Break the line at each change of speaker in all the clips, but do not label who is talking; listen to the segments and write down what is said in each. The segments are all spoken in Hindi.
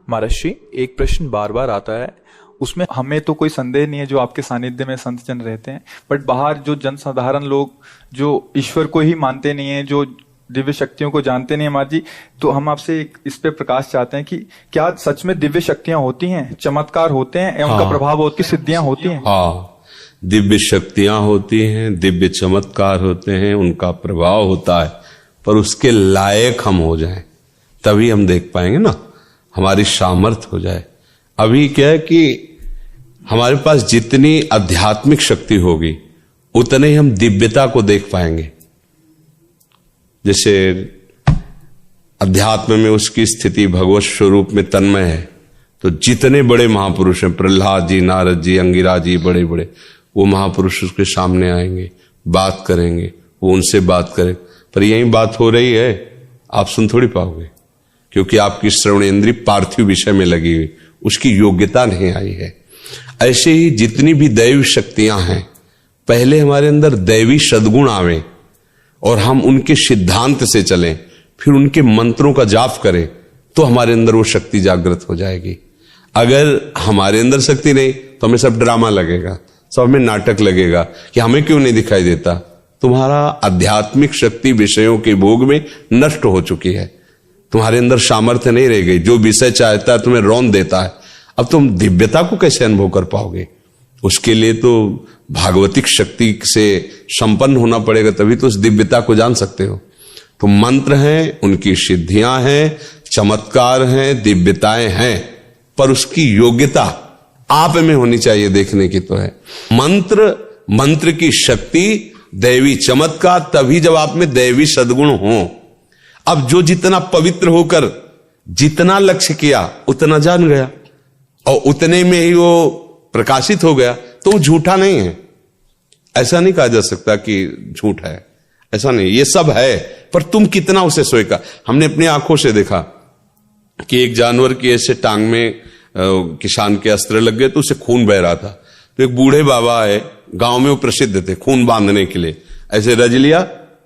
महर्षि, एक प्रश्न बार बार आता है, उसमें हमें तो कोई संदेह नहीं है जो आपके सानिध्य में संत जन रहते हैं, बट बाहर जो जनसाधारण लोग जो ईश्वर को ही मानते नहीं है, जो दिव्य शक्तियों को जानते नहीं है महाराज जी, तो हम आपसे इस पे प्रकाश चाहते हैं कि क्या सच में दिव्य शक्तियां होती हैं, चमत्कार होते हैं, उनका प्रभाव होती, सिद्धियां होती हैं?
हाँ, दिव्य शक्तियां होती हैं, दिव्य चमत्कार होते हैं, उनका प्रभाव होता है, पर उसके लायक हम हो जाएं तभी हम देख पाएंगे ना, हमारी सामर्थ्य हो जाए। अभी क्या है कि हमारे पास जितनी आध्यात्मिक शक्ति होगी उतने ही हम दिव्यता को देख पाएंगे। जैसे अध्यात्म में उसकी स्थिति भगवत स्वरूप में तन्मय है, तो जितने बड़े महापुरुष हैं, प्रहलाद जी, नारद जी, अंगिरा जी, बड़े बड़े, वो महापुरुष उसके सामने आएंगे, बात करेंगे, वो उनसे बात करें, पर यही बात हो रही है, आप सुन थोड़ी पाओगे, क्योंकि आपकी श्रवणेंद्रिय पार्थिव विषय में लगी हुई, उसकी योग्यता नहीं आई है। ऐसे ही जितनी भी दैवी शक्तियां हैं, पहले हमारे अंदर दैवी सद्गुण आवे और हम उनके सिद्धांत से चलें, फिर उनके मंत्रों का जाप करें, तो हमारे अंदर वो शक्ति जागृत हो जाएगी। अगर हमारे अंदर शक्ति नहीं तो हमें सब ड्रामा लगेगा, सब हमें नाटक लगेगा कि हमें क्यों नहीं दिखाई देता। तुम्हारा आध्यात्मिक शक्ति विषयों के भोग में नष्ट हो चुकी है, तुम्हारे अंदर सामर्थ्य नहीं रह गई, जो विषय चाहता है तुम्हें रौंद देता है। अब तुम दिव्यता को कैसे अनुभव कर पाओगे? उसके लिए तो भागवतिक शक्ति से संपन्न होना पड़ेगा, तभी तो उस दिव्यता को जान सकते हो। तो मंत्र हैं, उनकी सिद्धियां हैं, चमत्कार हैं, दिव्यताएं हैं, पर उसकी योग्यता आप में होनी चाहिए, देखने की तो है। मंत्र की शक्ति, दैवी चमत्कार तभी जब आप में दैवी सद्गुण हो। अब जो जितना पवित्र होकर जितना लक्ष्य किया उतना जान गया और उतने में ही वो प्रकाशित हो गया, तो वो झूठा नहीं है। ऐसा नहीं कहा जा सकता कि झूठ है, ऐसा नहीं, ये सब है, पर तुम कितना उसे स्वीकार। हमने अपनी आंखों से देखा कि एक जानवर की ऐसे टांग में किसान के अस्त्र लग गए तो उसे खून बह रहा था, तो एक बूढ़े बाबा है, गांव में वो प्रसिद्ध थे खून बांधने के लिए, ऐसे रज लिया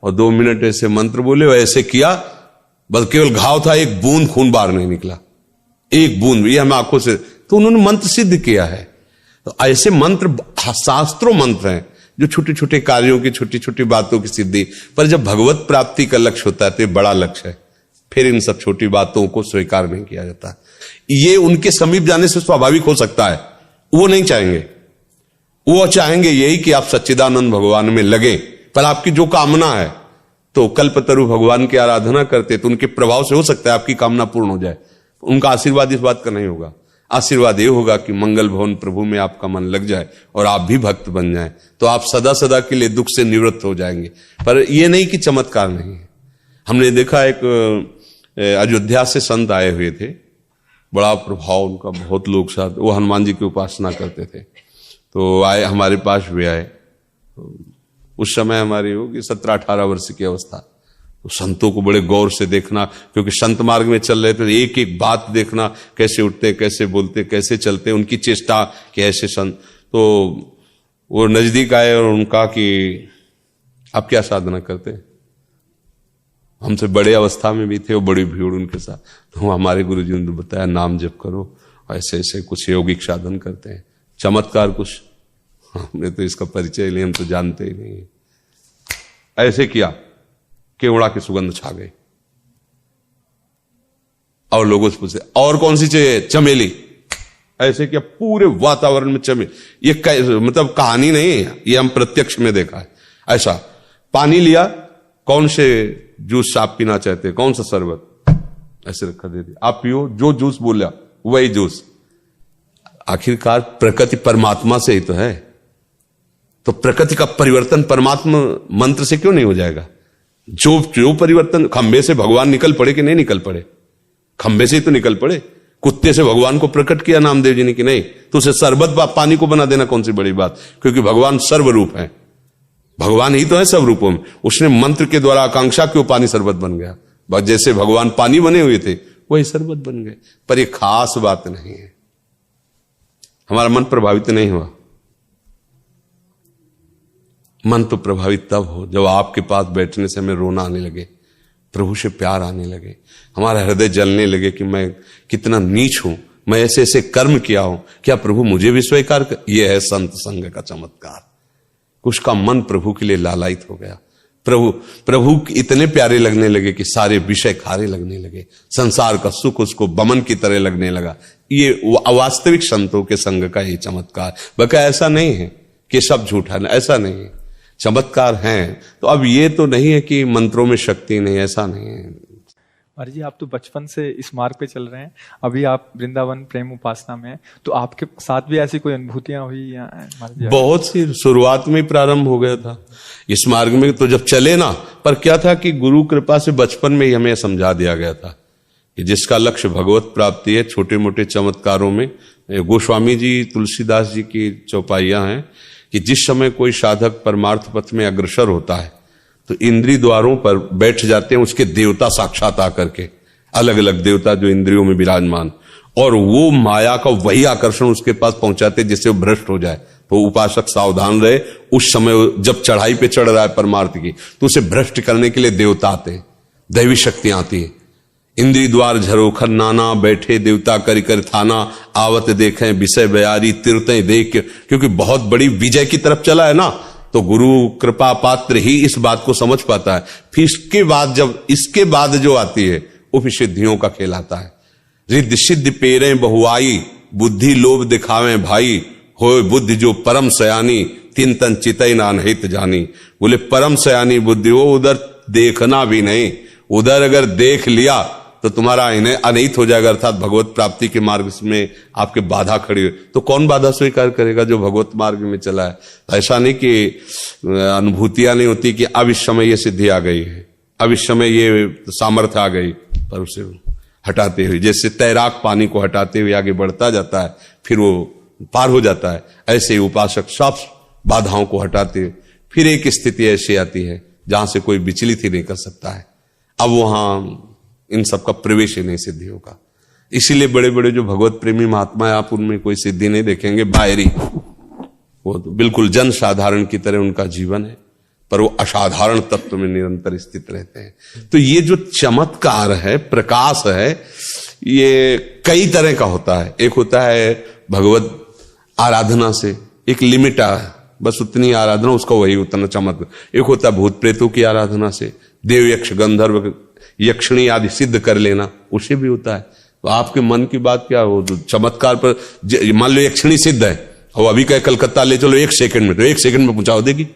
और 2 मिनट ऐसे मंत्र बोले और ऐसे किया, बस केवल घाव था, एक बूंद खून बाहर नहीं निकला, एक बूंद, ये हम आंखों से, तो उन्होंने मंत्र सिद्ध किया है। तो ऐसे मंत्र शास्त्रों मंत्र हैं जो छोटे छोटे कार्यों की, छोटी छोटी बातों की सिद्धि, पर जब भगवत प्राप्ति का लक्ष्य होता है तो ये बड़ा लक्ष्य है, फिर इन सब छोटी बातों को स्वीकार नहीं किया जाता। ये उनके समीप जाने से स्वाभाविक हो सकता है, वो नहीं चाहेंगे, वो चाहेंगे यही कि आप सच्चिदानंद भगवान में लगे, पर आपकी जो कामना है, तो कल्पतरु भगवान की आराधना करते तो उनके प्रभाव से हो सकता है आपकी कामना पूर्ण हो जाए। उनका आशीर्वाद इस बात का नहीं होगा, आशीर्वाद ये होगा कि मंगल भवन प्रभु में आपका मन लग जाए और आप भी भक्त बन जाएं, तो आप सदा सदा के लिए दुख से निवृत्त हो जाएंगे। पर यह नहीं कि चमत्कार नहीं है। हमने देखा एक अयोध्या से संत आए हुए थे, बड़ा प्रभाव उनका, बहुत लोग साथ, वो हनुमान जी की उपासना करते थे, तो आए, हमारे पास भी आए। उस समय हमारी होगी 17-18 वर्ष की अवस्था। तो संतों को बड़े गौर से देखना, क्योंकि संत मार्ग में चल रहे थे, एक एक बात देखना, कैसे उठते, कैसे बोलते, कैसे चलते, उनकी चेष्टा कि ऐसे संत। तो वो नजदीक आए और उनका कि आप क्या साधना करते? हमसे बड़े अवस्था में भी थे और बड़ी भीड़ उनके साथ। तो हमारे गुरु जी ने बताया नाम जप करो, ऐसे ऐसे कुछ यौगिक साधन करते हैं, चमत्कार कुछ, हमने तो इसका परिचय लिया, हम तो जानते ही नहीं। ऐसे किया, केवड़ा की सुगंध छा गई, और लोगों से पूछते और कौन सी चाहिए? चमेली। ऐसे किया, पूरे वातावरण में चमेली। ये मतलब कहानी नहीं है, ये हम प्रत्यक्ष में देखा है। ऐसा पानी लिया, कौन से जूस आप पीना चाहते, कौन सा शरबत, ऐसे रखा दे दिया, आप पियो, जो जूस बोला वही जूस। आखिरकार प्रकृति परमात्मा से ही तो है, तो प्रकृति का परिवर्तन परमात्मा मंत्र से क्यों नहीं हो जाएगा? जो परिवर्तन, खंबे से भगवान निकल पड़े कि नहीं निकल पड़े? खंबे से ही तो निकल पड़े। कुत्ते से भगवान को प्रकट किया नामदेव जी ने कि नहीं, तो उसे शरबत पानी को बना देना कौन सी बड़ी बात, क्योंकि भगवान सर्वरूप है, भगवान ही तो है सब रूपों में। उसने मंत्र के द्वारा आकांक्षा क्यों पानी शरबत बन गया, जैसे भगवान पानी बने हुए थे वही शरबत बन गए। पर यह खास बात नहीं है, हमारा मन प्रभावित नहीं हुआ। मन तो प्रभावित तब हो जब आपके पास बैठने से हमें रोना आने लगे, प्रभु से प्यार आने लगे, हमारा हृदय जलने लगे कि मैं कितना नीच हूं, मैं ऐसे ऐसे कर्म किया हूं, क्या प्रभु मुझे भी स्वीकार कर। यह है संत संग का चमत्कार। उसका मन प्रभु के लिए लालायित हो गया, प्रभु इतने प्यारे लगने लगे कि सारे विषय खारे लगने लगे, संसार का सुख उसको बमन की तरह लगने लगा। ये अवास्तविक संतों के संग का ये चमत्कार। बका ऐसा नहीं है कि सब झूठा है, ऐसा नहीं है, चमत्कार हैं। तो अब ये तो नहीं है कि मंत्रों में शक्ति नहीं, ऐसा नहीं है।
महाराज जी, आप तो बचपन से इस मार्ग पे चल रहे हैं, अभी आप वृंदावन प्रेम उपासना में हैं, तो आपके साथ भी ऐसी कोई अनुभूतियां हुई या?
बहुत सी, शुरुआत में प्रारंभ हो गया था इस मार्ग में। तो जब चले ना, पर क्या था कि गुरु कृपा से बचपन में ही हमें समझा दिया गया था कि जिसका लक्ष्य भगवत प्राप्ति है, छोटे मोटे चमत्कारों में गोस्वामी जी तुलसीदास जी की चौपाइयां हैं कि जिस समय कोई साधक परमार्थ पथ में अग्रसर होता है तो इंद्रिय द्वारों पर बैठ जाते हैं उसके देवता साक्षात आकर के, अलग अलग देवता जो इंद्रियों में विराजमान, और वो माया का वही आकर्षण उसके पास पहुंचाते जिससे वो भ्रष्ट हो जाए। तो उपासक सावधान रहे, उस समय जब चढ़ाई पे चढ़ रहा है परमार्थ की, तो उसे भ्रष्ट करने के लिए देवता आते हैं, दैवी शक्तियां आती है। इंद्रिय द्वार झरोखर नाना, बैठे देवता करि कर थाना, आवत देखें विषय बयारी तीर्थें देख, क्योंकि बहुत बड़ी विजय की तरफ चला है ना, तो गुरु कृपा पात्र ही इस बात को समझ पाता है। फिर इसके बाद जो आती है वो फिर सिद्धियों का खेल आता है। रिद्धि सिद्धि पेरे बहुआई, बुद्धि लोभ दिखावे भाई, होए बुद्धि जो परम सयानी, तीन तन चितई नानहित जानी। बोले परम सयानी बुद्धि हो, उधर देखना भी नहीं, उधर अगर देख लिया तो तुम्हारा इन्हें अनहित हो जाएगा, अर्थात भगवत प्राप्ति के मार्ग में आपके बाधा खड़ी हो। तो कौन बाधा स्वीकार करेगा जो भगवत मार्ग में चला है। ऐसा नहीं कि अनुभूतियां नहीं होती कि अब इस समय ये सिद्धि आ गई है, अब इस समय ये सामर्थ्य आ गई, पर उसे हटाते हुए, जैसे तैराक पानी को हटाते हुए आगे बढ़ता जाता है, फिर वो पार हो जाता है, ऐसे ही उपासक सब बाधाओं को हटाते हुए फिर एक स्थिति ऐसी आती है जहां से कोई विचलित ही नहीं कर सकता है। अब वहां इन सब का प्रवेश ही नहीं सिद्धियों का। इसीलिए बड़े बड़े जो भगवत प्रेमी महात्मा है, आप उनमें कोई सिद्धि नहीं देखेंगे बाहरी, वो तो बिल्कुल जन साधारण की तरह उनका जीवन है, पर वो असाधारण तत्व में निरंतर स्थित रहते हैं। तो ये जो चमत्कार है, प्रकाश है, ये कई तरह का होता है। एक होता है भगवत आराधना से, एक लिमिट है, बस उतनी आराधना, उसका वही उतना चमत्कार। एक होता है भूत प्रेतों की आराधना से, देव यक्ष गंधर्व यक्षिणी आदि सिद्ध कर लेना, उसे भी होता है। तो आपके मन की बात क्या हो, चमत्कार पर मान लो यक्षिणी सिद्ध है और अभी कहे कलकत्ता ले चलो 1 सेकंड में, तो 1 सेकंड में पहुंचा देगी।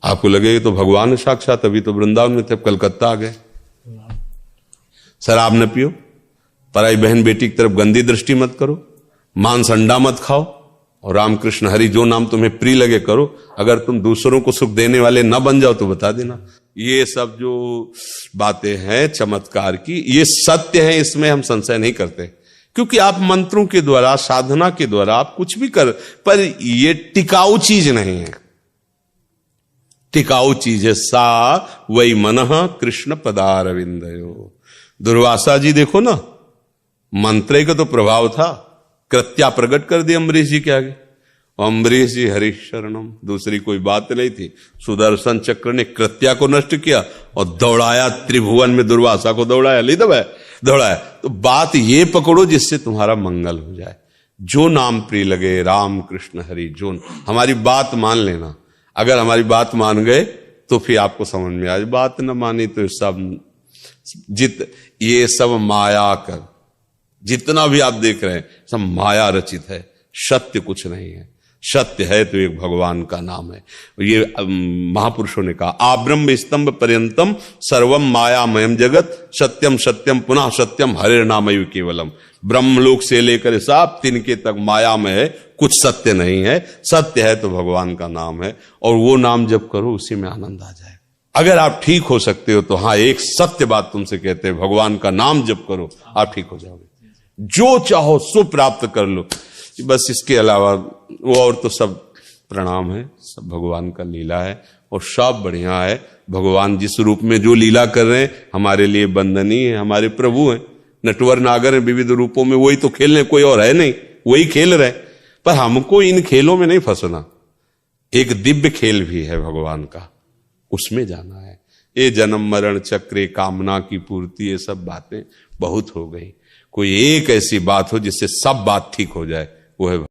आपको लगेगा तो भगवान है साक्षात, अभी तो वृंदावन में थे, कलकत्ता आ गए। शराब न पियो, पराई बहन बेटी की तरफ गंदी दृष्टि मत करो, मांस अंडा मत खाओ, और रामकृष्ण हरि जो नाम तुम्हें प्रिय लगे करो। अगर तुम दूसरों को सुख देने वाले न बन जाओ तो बता देना। ये सब जो बातें हैं चमत्कार की, ये सत्य है, इसमें हम संशय नहीं करते, क्योंकि आप मंत्रों के द्वारा, साधना के द्वारा आप कुछ भी कर, पर ये टिकाऊ चीज नहीं है। टिकाऊ चीज है सा वही मनः कृष्ण पदारविंदयो। दुर्वासा जी देखो ना, मंत्र का तो प्रभाव था, कृत्या प्रकट कर दी अम्बरीश जी के आगे। अम्बरीश जी हरीश शरणम, दूसरी कोई बात नहीं थी। सुदर्शन चक्र ने कृत्या को नष्ट किया और दौड़ाया त्रिभुवन में, दुर्वासा को दौड़ाया, ले दौड़ाया। तो बात ये पकड़ो जिससे तुम्हारा मंगल हो जाए। जो नाम प्रिय लगे, राम कृष्ण हरि, जो हमारी बात मान लेना। अगर हमारी बात मान गए तो फिर आपको समझ में आए, बात न मानी तो सब ये सब माया कर, जितना भी आप देख रहे हैं सब माया रचित है, सत्य कुछ नहीं है। सत्य है तो एक भगवान का नाम है। ये महापुरुषों ने कहा, आब्रह्म स्तंभ पर्यंतम सर्वम मायामयम जगत, सत्यम सत्यम पुनः सत्यम हरे नामयु केवलम। ब्रह्मलोक से लेकर साप तिनके तक माया में है, कुछ सत्य नहीं है। सत्य है तो भगवान का नाम है, और वो नाम जप करो, उसी में आनंद आ जाए। अगर आप ठीक हो सकते हो तो हाँ, एक सत्य बात तुमसे कहते हैं, भगवान का नाम जप करो, आप ठीक हो जाओगे। जो चाहो सो प्राप्त कर लो। बस इसके अलावा वो और तो सब प्रणाम है, सब भगवान का लीला है, और सब बढ़िया है। भगवान जिस रूप में जो लीला कर रहे हैं हमारे लिए वंदनीय है। हमारे प्रभु हैं, नटवर नागर हैं विविध रूपों में, वही तो खेल रहे, कोई और है नहीं, वही खेल रहे। पर हमको इन खेलों में नहीं फंसना। एक दिव्य खेल भी है भगवान का, उसमें जाना है। ये जन्म मरण चक्रे कामना की पूर्ति, ये सब बातें बहुत हो गई। कोई एक ऐसी बात हो जिससे सब बात ठीक हो जाए, वो है